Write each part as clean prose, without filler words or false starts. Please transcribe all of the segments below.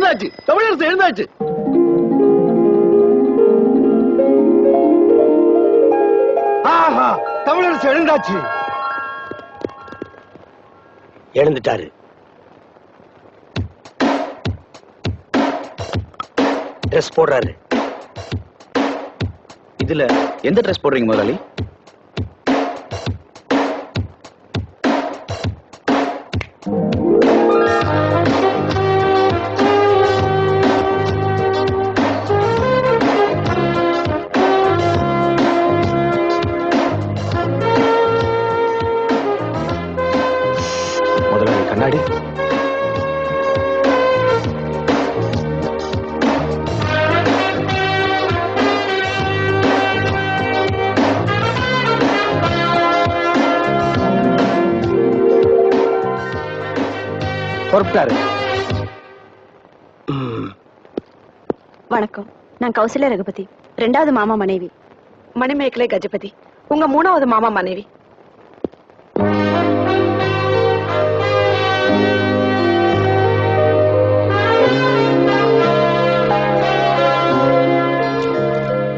எழுந்தாச்சு, தமிழரசு எழுந்தாச்சு. ஆஹா, Tamilarasu எழுந்தாச்சு. எழுந்துட்டாரு. Dress போடுறாரு. இதுல எந்த ட்ரெஸ் போடுறீங்க முதலாளி? முதலாளி கண்ணாடி. பொறுப்பாரு. வணக்கம், நான் கௌசல்யா ரகுபதி, 2வது மாமா மனைவி. மணிமேகலை கஜபதி, உங்க 3வது மாமா மனைவி.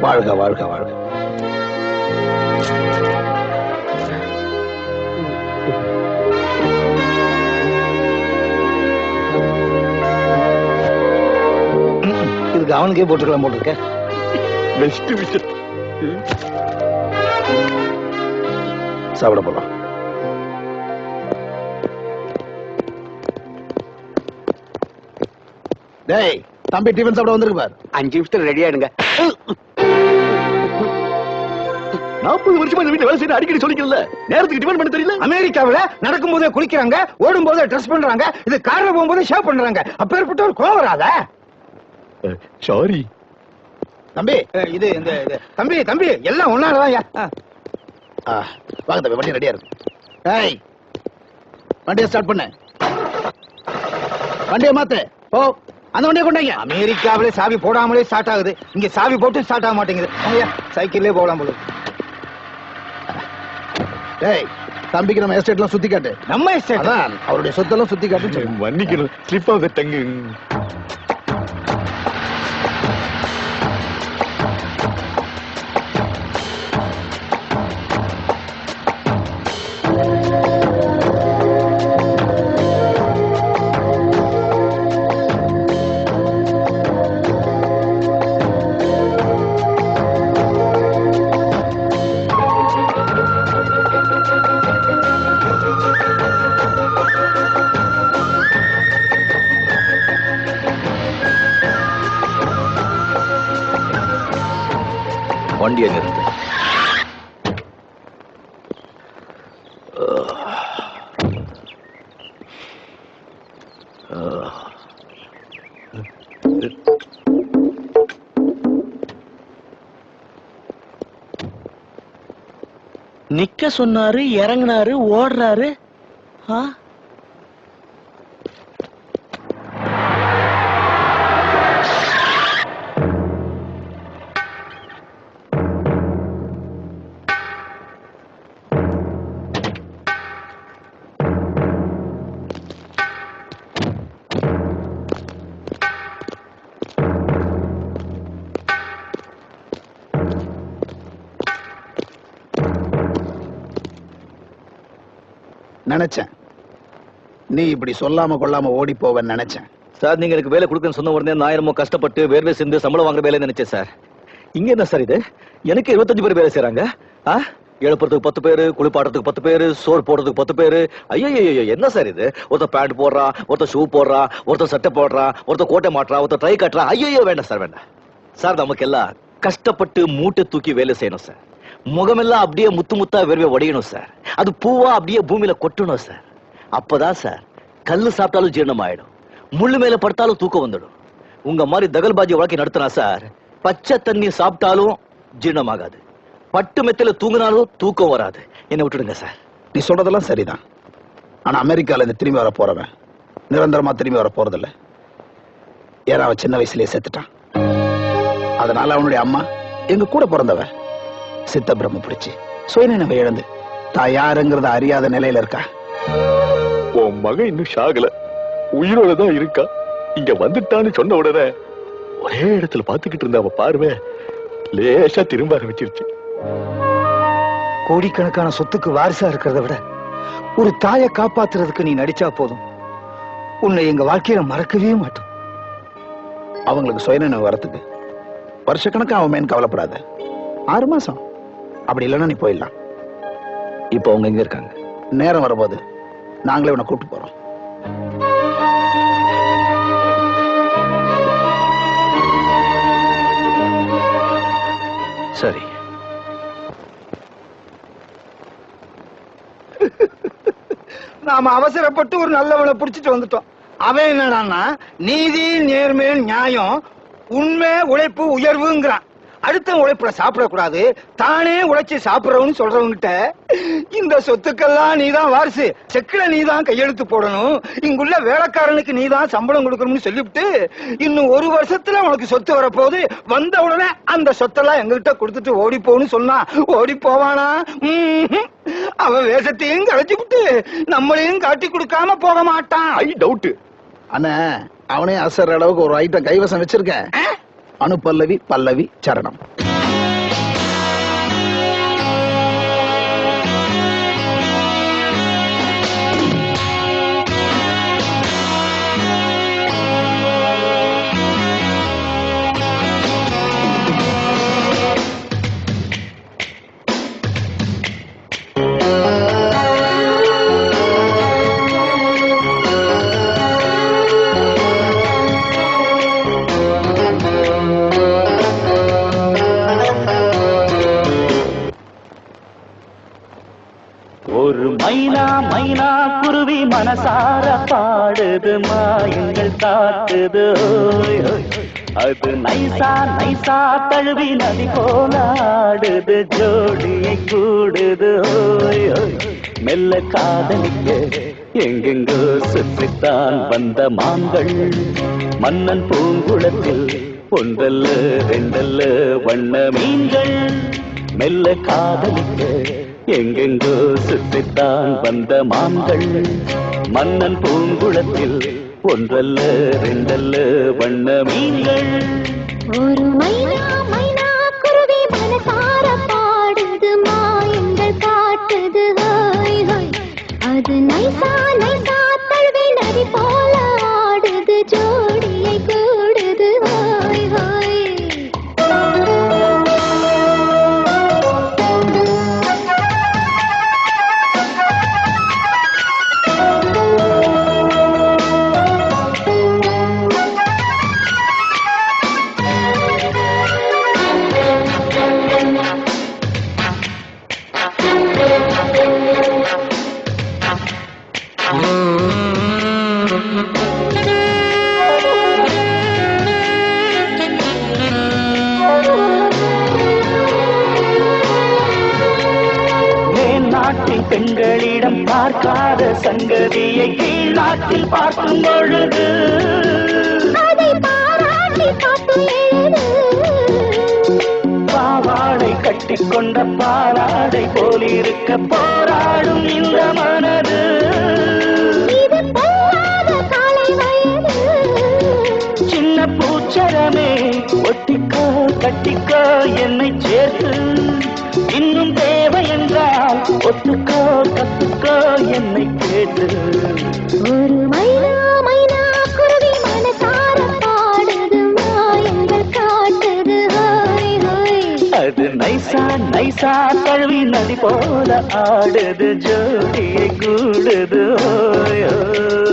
வாழ்க வாழ்க வாழ்க. இதுக்கு அவனுக்கே போட்டுக்கலாம் போட்டிருக்க. பெஸ்ட் விஷயம். சாப்பிட போலாம். டேய், தம்பி டிஃபன் சாப்பிட வந்திருக்கு பார். 5 நிமிஷத்துல ரெடி ஆயிடுங்க. 40 வருஷமா இந்த வீட்டுல வேலை செய்ய அடிக்கடி சொல்லிக்கல. நேரத்துக்கு டிஃபன் பண்ண தெரியல. அமெரிக்காவில நடக்கும் போதே குளிக்கிறாங்க, ஓடும் போதே ட்ரெஸ் பண்றாங்க, இது கார்ல போகும்போது ஷேவ் பண்றாங்க. அப்பேற்பட்ட ஒரு கோவம் வராத. சாரி தம்பி, இது இந்த தம்பி தம்பி எல்லாம் ஒன்னாலதான். வாங்க தம்பி, வண்டி ரெடியா இருக்கு. டேய், வண்டியை ஸ்டார்ட் பண்ணு. வண்டியை மாத்து. ஓ, அந்த வண்டியை கொண்டாங்க. அமெரிக்காவிலே சாவி போடாமலே ஸ்டார்ட் ஆகுது, இங்க சாவி போட்டு ஸ்டார்ட் ஆக மாட்டேங்குது. சைக்கிள்லயே போகலாம் போல. டேய், தம்பிக்கு நம்ம எஸ்டேட்லாம் சுத்தி காட்டு. நம்ம எஸ்டேட் தான், அவருடைய சொத்தெல்லாம் சுத்தி காட்டு. மன்னிக்கணும், ஸ்லிப் ஆக தங்கு. வண்டியை நிறுத்து. நிக்க சொன்னாரு, இறங்கினாரு, ஓடுறாரு. நினைச்சேன் நீ இப்படி சொல்லாம கொள்ளாம ஓடி போவேன்னு நினைச்சேன். சார், நீங்க எனக்கு வேலை கொடுக்கன்னு சொன்ன உடனே 1000 கஷ்டப்பட்டு வேர்வை சிந்து சம்பளம் வாங்குற வேலை நினைச்சேன் சார். இங்க என்ன சார் இது? எனக்கு 25 பேர் வேலை செய்யறாங்க. எழுப்புறதுக்கு 10 பேரு, குளிப்பாடுறதுக்கு 10 பேரு, சோறு போடுறதுக்கு 10 பேரு. ஐயோ, என்ன சார் இது? ஒருத்தர் பேண்ட் போடுறா, ஒருத்தர் ஷூ போடுறா, ஒருத்தர் சட்டை போடுறா, ஒருத்தர் கோட்டை மாட்டுறா, ஒருத்தர் ட்ரை கட்டுறா. ஐயோ, வேண்டாம் சார், வேண்டாம் சார். நமக்கு எல்லாம் கஷ்டப்பட்டு மூட்டை தூக்கி வேலை செய்யணும் சார். முகமெல்லாம் அப்படியே முத்து முத்தா வேர்வை வடியணும் சார். அது பூவா அப்படியே பூமியில கொட்டணும் சார். அப்பதான் சார் கல்லு சாப்பிட்டாலும் ஜீரணம் ஆயிடும், முள்ளு மேல படுத்தாலும் தூக்கம் வந்துடும். உங்க மாதிரி தகல்பாஜி வாழ்க்கை நடத்தினா சார் பச்சை தண்ணி சாப்பிட்டாலும் ஜீரணம் ஆகாது, பட்டு மெத்தில தூங்கினாலும் தூக்கம் வராது. என்ன விட்டுடுங்க சார். நீ சொல்றதெல்லாம் சரிதான். ஆனா அமெரிக்கால இருந்து திரும்பி வர போறவன் நிரந்தரமா திரும்பி வர போறதில்ல. ஏன்னா அவன் சின்ன வயசுலயே செத்துட்டான். அதனால அவனுடைய அம்மா எங்க கூட பிறந்தவ சித்த பிரம்ம பிடிச்சு சுயநினைவை இழந்து தான் யாருங்கிறத அறியாத நிலையில இருக்கா. உன் மகன் இன்னும் சாகல, உயிரோட தான் இருக்கா. இங்க வந்துட்டான்னு சொன்ன உடனே ஒரே இடத்துல பாத்துக்கிட்டு இருந்த அவ பார்வை லேசா திரும்ப ஆரம்பிச்சிருச்சு. கோடிக்கணக்கான சொத்துக்கு வாரிசா இருக்கிறத விட ஒரு தாயை காப்பாத்துறதுக்கு நீ நடிச்சா போதும். உன்னை எங்க வாழ்க்கையில மறக்கவே மாட்டோம். அவங்களுக்கு சுயநினைவு வரத்துக்கு வருஷக்கணக்கா அவன் மேன் கவலைப்படாத. 6 மாசம் அப்படி இல்லைன்னா நீ போயிடலாம். இப்ப அவங்க எங்க இருக்காங்க? நேரம் வரும்போது நாங்களே உன்னை கூப்பிட்டு போறோம். சரி. நாம அவசரப்பட்டு ஒரு நல்லவனை புடிச்சிட்டு வந்துட்டோம். அவன் என்னடான்னா நீதி, நேர்மை, நியாயம், உண்மை, உழைப்பு, உயர்வுங்கிறான். அடுத்த உழைப்புல சாப்பிடக்கூடாது, தானே உழைச்சி சாப்பிடறவன்னு சொல்றவங்கிட்ட இந்த சொத்துக்கெல்லாம் நீதான் வாரிசு, செக்குல நீதான் கையெழுத்து போடணும், இங்குள்ள வேலைக்காரனுக்கு நீதான் சம்பளம் கொடுக்கணும்னு சொல்லிவிட்டு இன்னும் 1 வருஷத்துல உனக்கு சொத்து வரப்போகுது, வந்த உடனே அந்த சொத்தெல்லாம் எங்ககிட்ட கொடுத்துட்டு ஓடி போன்னு சொன்னா ஓடி போவானா? அவன் வேஷத்தையும் களைச்சு விட்டு நம்மளையும் காட்டி கொடுக்காம போக மாட்டான். I doubt. அண்ணா அவனே அசர் அளவுக்கு ஒரு ஐட்டம் கைவசம் வச்சிருக்கேன். அனு பல்லவி பல்லவி சரணம். ஒரு மைனா மைனா குருவி மனசார பாடுது, மாயங்கள் காட்டுது, அது நைசா நைசா தழுவி நதி போல ஆடுது, ஜோடியை கூடுது, மெல்ல காதலிக்க எங்கெங்கோ சுற்றித்தான் வந்த மான்கள், மன்னன் பூங்குளத்தில் ஒன்றல்ல 2 வண்ண மீன்கள், மெல்ல காதலிக்க எங்கெங்கோ சுற்றித்தான் வந்த மான்கள், மன்னன் பூங்குளத்தில் ஒன்றல்ல 2 வண்ண மீன்கள். ஒரு மைனா மைனா குருவி மனசார பாடுது, மாயங்கள் காட்டுது, ஹோய் ஹோய், அது நைசா நைசா தழுவி நதி போல ஆடுது, ஜோடியை கூடுது, ஹோய் ஹோய். பெண்களிடம் பார்க்காத சங்கதியை கீழ் நாட்டில் பார்க்கும் பொழுது அதை பாராட்டி பாட்டு எழுது, பாவாடை கட்டிக்கொண்ட பாலாடை போலிருக்க போராடும் இந்த மனது, இது பொல்லாத காலை வயது, சின்ன பூச்சரமே ஒட்டிக்கோ கட்டிக்கோ என்னை சேர்த்து, இன்னும் தேவை என்றால் ஒத்துக்கோ கத்துக்கோ என்னை கேட்டு. ஒரு மைனா மைனா குருவி மனசார பாடுது, மாயங்கள் காட்டுது, ஹோய் ஹோய், அது நைசா நைசா தழுவி நதி போல ஆடுது, ஜோடியை கூடுது, ஓய் ஓய்.